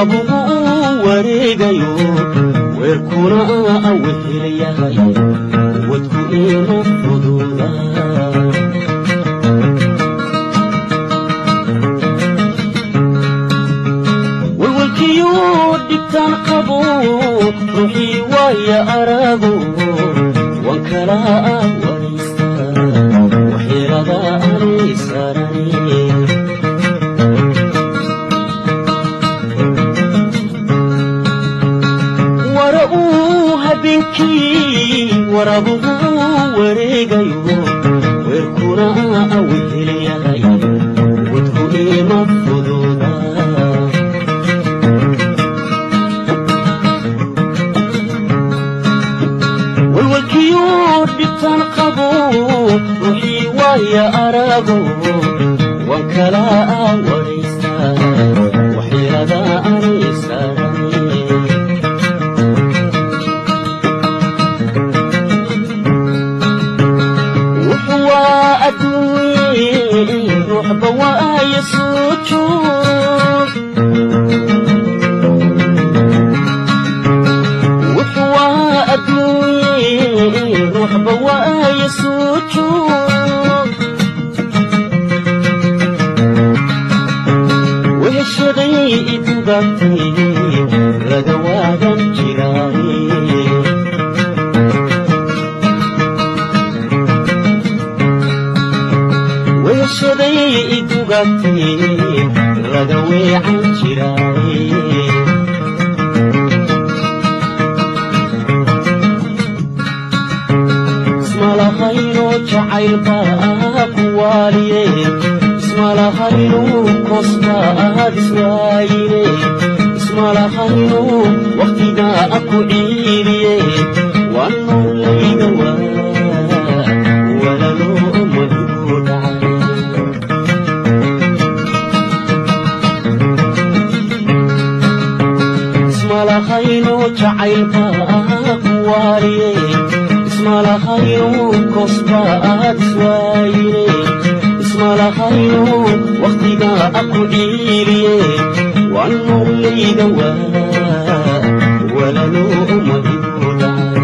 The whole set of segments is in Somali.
warabuhu wareegayo weerkuna awehelayahay wadku ina fududa walwalkiyo dhibtaan qabo ruuxii waaya arago wankala waraysta waxyeelada aanay saaranin warabuhu wareegayo weerkuna awehelayahay wadku ina fududa walwalkiyo dhibtaan qabo ruuxii waaya arago wankala waraysta waxyeelada aanay saaranin روح بواي سوجود وحوا أدوي روح بواي سوجود وهالشغي تبقي رقواها جراي شدي تغطي رغوي عن جراي اسم الله خير جعيل باك والي اسم الله خير قصبا بسوايلي اسم الله خير وقتنا أكو عيلي وانو ليقوا ولا لوم ودود علي خير جعيل باك والي اسم الله خير قصبا بسوايلي اسم الله خير وقتنا أكو عيلي وانو ليقوا ولا لوم ودود علي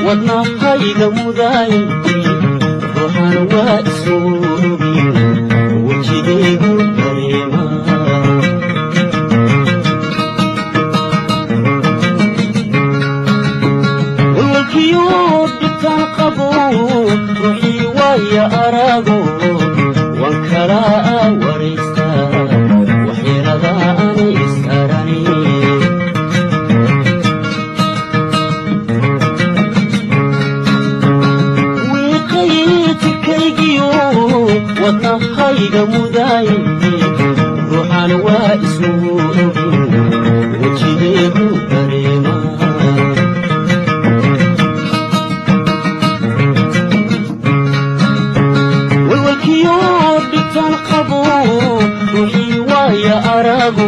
wadna hayga mudaayay ruuxan waa isuubi wajigaygu dareema walkiyo dhibtaan qabo ruuxii waaya arago wankala waraysta waxyeelada aanay saaranin wadna hayga mudaayay ruuxan waa isuubi wajigaygu dareema walwalkiyo dhibtaan qabo ruuxii waaya arago